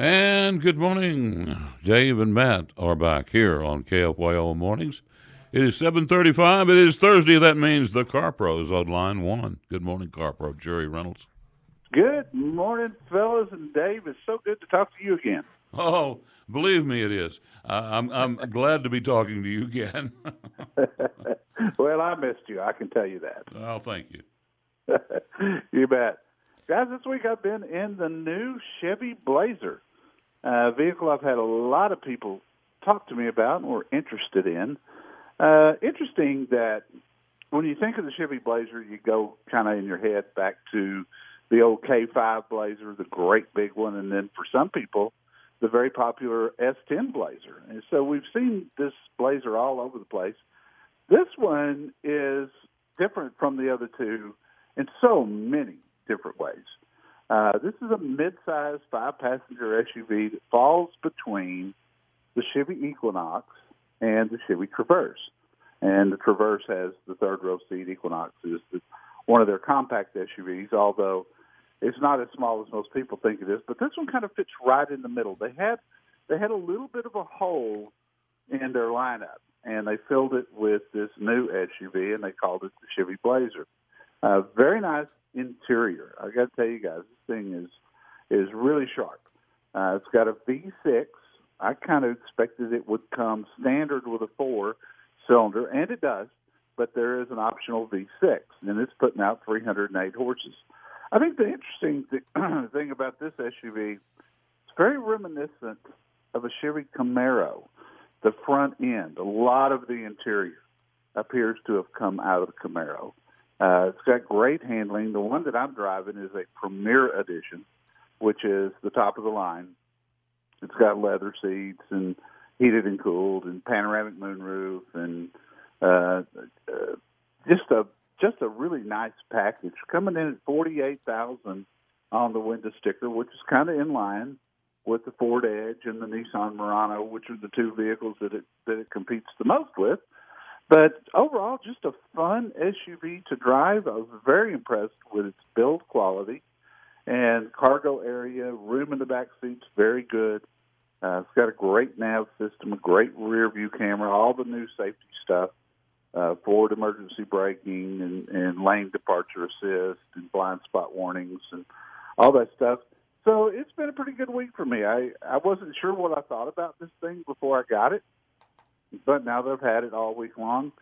And good morning. Dave and Matt are back here on KFYO Mornings. It is 7:35. It is Thursday. That means the Car Pro is on line one. Good morning, Car Pro Jerry Reynolds. Good morning, fellas, and Dave. It's so good to talk to you again. Oh, believe me, it is. I'm glad to be talking to you again. Well, I missed you. I can tell you that. Oh, thank you. You bet. Guys, this week I've been in the new Chevy Blazer, a vehicle I've had a lot of people talk to me about and were interested in. Interesting that when you think of the Chevy Blazer, you go kind of in your head back to the old K5 Blazer, the great big one, and then for some people, the very popular S10 Blazer. And so we've seen this Blazer all over the place. This one is different from the other two in so many different ways. This is a mid-sized 5-passenger SUV that falls between the Chevy Equinox and the Chevy Traverse. And the Traverse has the third-row seat. Equinox is one of their compact SUVs, although it's not as small as most people think it is. But this one kind of fits right in the middle. They had a little bit of a hole in their lineup, and they filled it with this new SUV, and they called it the Chevy Blazer. Very nice interior. I got to tell you guys, this thing is really sharp. It's got a V6. I kind of expected it would come standard with a 4-cylinder, and it does, but there is an optional V6, and it's putting out 308 horses. I think the interesting thing about this SUV, it's very reminiscent of a Chevy Camaro. The front end, a lot of the interior appears to have come out of the Camaro. It's got great handling. The one that I'm driving is a Premier Edition, which is the top of the line. It's got leather seats and heated and cooled and panoramic moonroof and just a really nice package. Coming in at $48,000 on the window sticker, which is kind of in line with the Ford Edge and the Nissan Murano, which are the two vehicles that it competes the most with. But overall, just a fun SUV to drive. I was very impressed with its build quality and cargo area. Room in the back seats, very good. It's got a great nav system, a great rear view camera, all the new safety stuff, forward emergency braking and lane departure assist and blind spot warnings and all that stuff. So it's been a pretty good week for me. I wasn't sure what I thought about this thing before I got it. But now that I've had it all week long,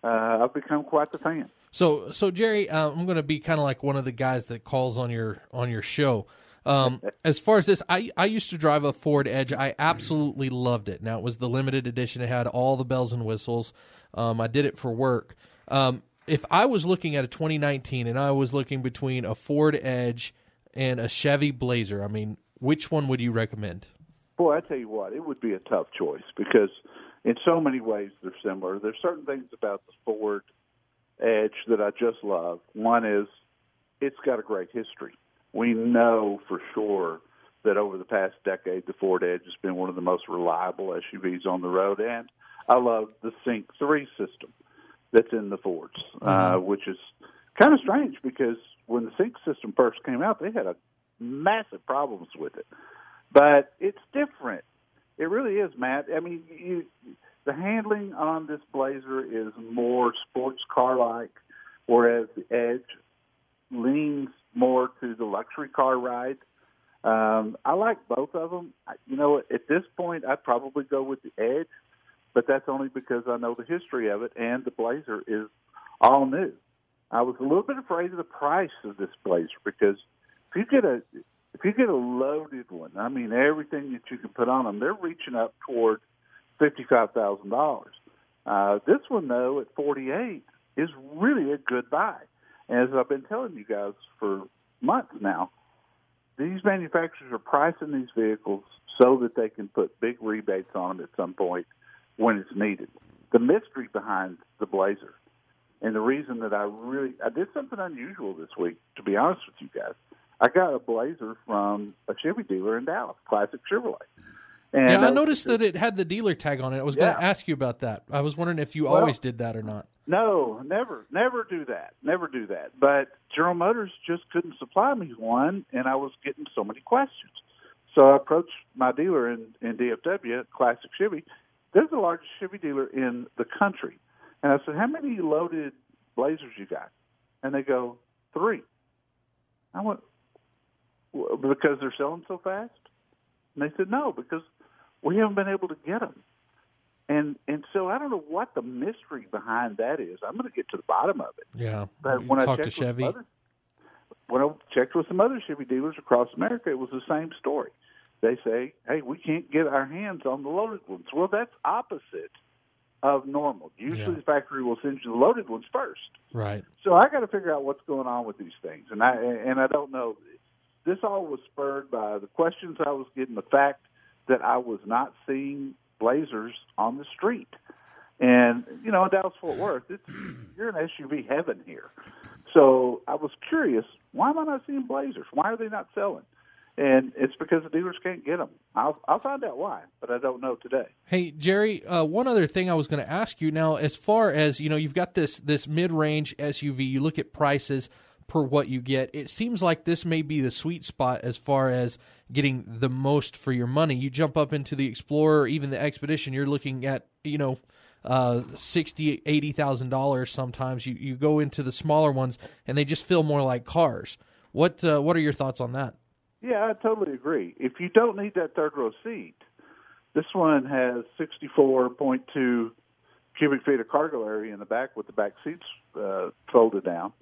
I've become quite the fan. So Jerry, I'm going to be kind of like one of the guys that calls on your show. As far as this, I used to drive a Ford Edge. I absolutely loved it. Now, it was the limited edition. It had all the bells and whistles. I did it for work. If I was looking at a 2019 and I was looking between a Ford Edge and a Chevy Blazer, I mean, which one would you recommend? Boy, I tell you what, it would be a tough choice because in so many ways they're similar. There's certain things about the Ford Edge that I just love. One is it's got a great history. We know for sure that over the past decade, the Ford Edge has been one of the most reliable SUVs on the road. And I love the Sync 3 system that's in the Fords, which is kind of strange because when the Sync system first came out, they had massive problems with it. But it's different. It really is, Matt. I mean, the handling on this Blazer is more sports car-like, whereas the Edge leans more to the luxury car ride. I like both of them. At this point, I'd probably go with the Edge, but that's only because I know the history of it, and the Blazer is all new. I was a little bit afraid of the price of this Blazer because if you get a loaded one, I mean, everything that you can put on them, they're reaching up toward $55,000. This one, though, at $48,000 is really a good buy. As I've been telling you guys for months now, these manufacturers are pricing these vehicles so that they can put big rebates on them at some point when it's needed. The mystery behind the Blazer, and the reason that I did something unusual this week, to be honest with you guys. I got a Blazer from a Chevy dealer in Dallas, Classic Chevrolet. And I noticed that it had the dealer tag on it. I was going to ask you about that. I was wondering if you always did that or not. No, never do that. Never do that. But General Motors just couldn't supply me one, and I was getting so many questions. So I approached my dealer in DFW, Classic Chevy. They're the largest Chevy dealer in the country. And I said, how many loaded Blazers you got? And they go, 3. I went, because they're selling so fast? And they said, no, because we haven't been able to get them. And so I don't know what the mystery behind that is. I'm going to get to the bottom of it. Yeah. But when I talked to Chevy. When I checked with some other Chevy dealers across America, it was the same story. They say, hey, we can't get our hands on the loaded ones. Well, that's opposite of normal. Usually the factory will send you the loaded ones first. Right. So I got to figure out what's going on with these things. And I don't know. This all was spurred by the questions I was getting, the fact that I was not seeing Blazers on the street. And, in Dallas-Fort Worth, you're in SUV heaven here. So I was curious, why am I not seeing Blazers? Why are they not selling? And it's because the dealers can't get them. I'll find out why, but I don't know today. Hey, Jerry, one other thing I was going to ask you now, as far as, you've got this mid-range SUV, you look at prices per what you get. It seems like this may be the sweet spot as far as getting the most for your money. You jump up into the Explorer or even the Expedition, you're looking at, $60,000, $80,000 sometimes. You go into the smaller ones, and they just feel more like cars. What are your thoughts on that? Yeah, I totally agree. If you don't need that third row seat, this one has 64.2 cubic feet of cargo area in the back with the back seats folded down.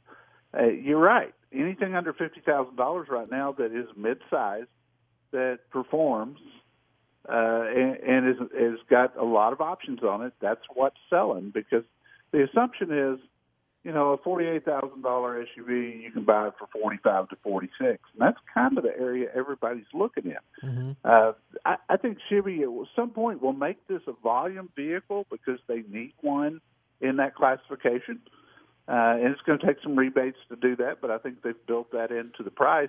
You're right. Anything under $50,000 right now that is mid-size, that performs, and is got a lot of options on it, that's what's selling, because the assumption is, a $48,000 SUV, you can buy it for $45,000 to $46,000. And that's kind of the area everybody's looking at. Mm-hmm. I think Chevy at some point will make this a volume vehicle because they need one in that classification. And it's going to take some rebates to do that, but I think they've built that into the price.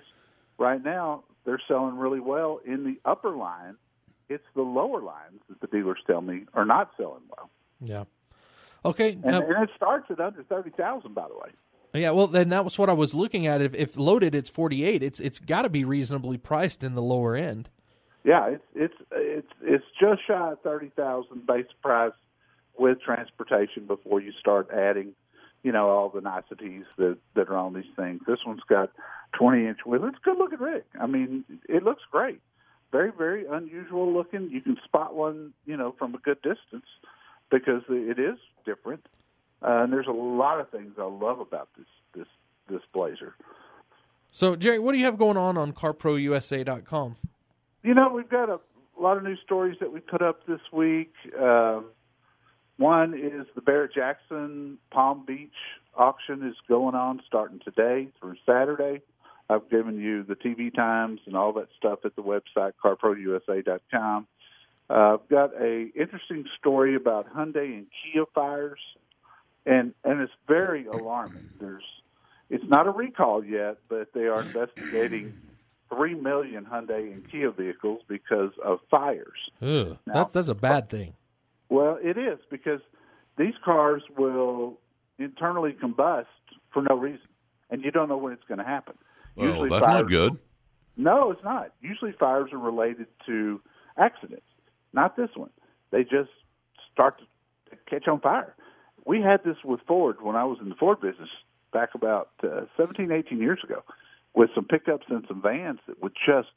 Right now, they're selling really well in the upper line. It's the lower lines that the dealers tell me are not selling well. Yeah. Okay. And it starts at under $30,000, by the way. Yeah, well, then that was what I was looking at. If loaded, it's $48,000. It's got to be reasonably priced in the lower end. Yeah, it's just shy of $30,000 base price with transportation before you start adding, all the niceties that are on these things. This one's got 20-inch wheels. It's a good-looking rig. I mean, it looks great. Very, very unusual looking. You can spot one, from a good distance because it is different. And there's a lot of things I love about this Blazer. So, Jerry, what do you have going on CarProUSA.com? We've got a lot of new stories that we put up this week. One is the Barrett-Jackson Palm Beach auction is going on starting today through Saturday. I've given you the TV times and all that stuff at the website, CarProUSA.com. I've got a interesting story about Hyundai and Kia fires, and it's very alarming. It's not a recall yet, but they are investigating 3 million Hyundai and Kia vehicles because of fires. Ugh, that's a bad thing. Well, it is, because these cars will internally combust for no reason, and you don't know when it's going to happen. Well, Usually that's not good. No, it's not. Usually fires are related to accidents, not this one. They just start to catch on fire. We had this with Ford when I was in the Ford business back about 17, 18 years ago, with some pickups and some vans that would just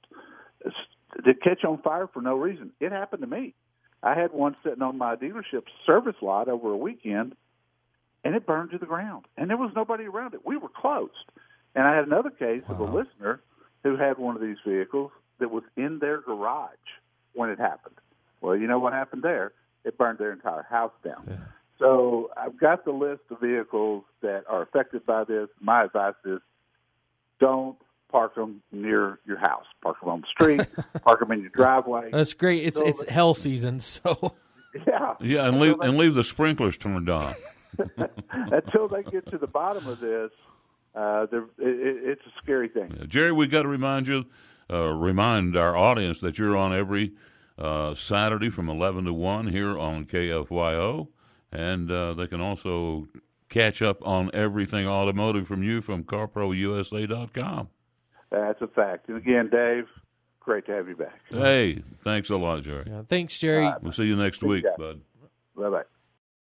catch on fire for no reason. It happened to me. I had one sitting on my dealership's service lot over a weekend, and it burned to the ground. And there was nobody around it. We were closed. And I had another case of a listener who had one of these vehicles that was in their garage when it happened. Well, you know what happened there? It burned their entire house down. Yeah. So I've got the list of vehicles that are affected by this. My advice is don't park them near your house. Park them on the street. Park them in your driveway. That's great. It's hell season, so yeah, and leave the sprinklers turned on. Until they get to the bottom of this, it's a scary thing. Jerry, we got to remind our audience that you're on every Saturday from 11 to 1 here on KFYO, and they can also catch up on everything automotive from you from CarProUSA.com. That's a fact. And again, Dave, Great to have you back. Hey, thanks a lot, Jerry. Yeah, thanks, Jerry. We'll see you next week, bud. Bye-bye.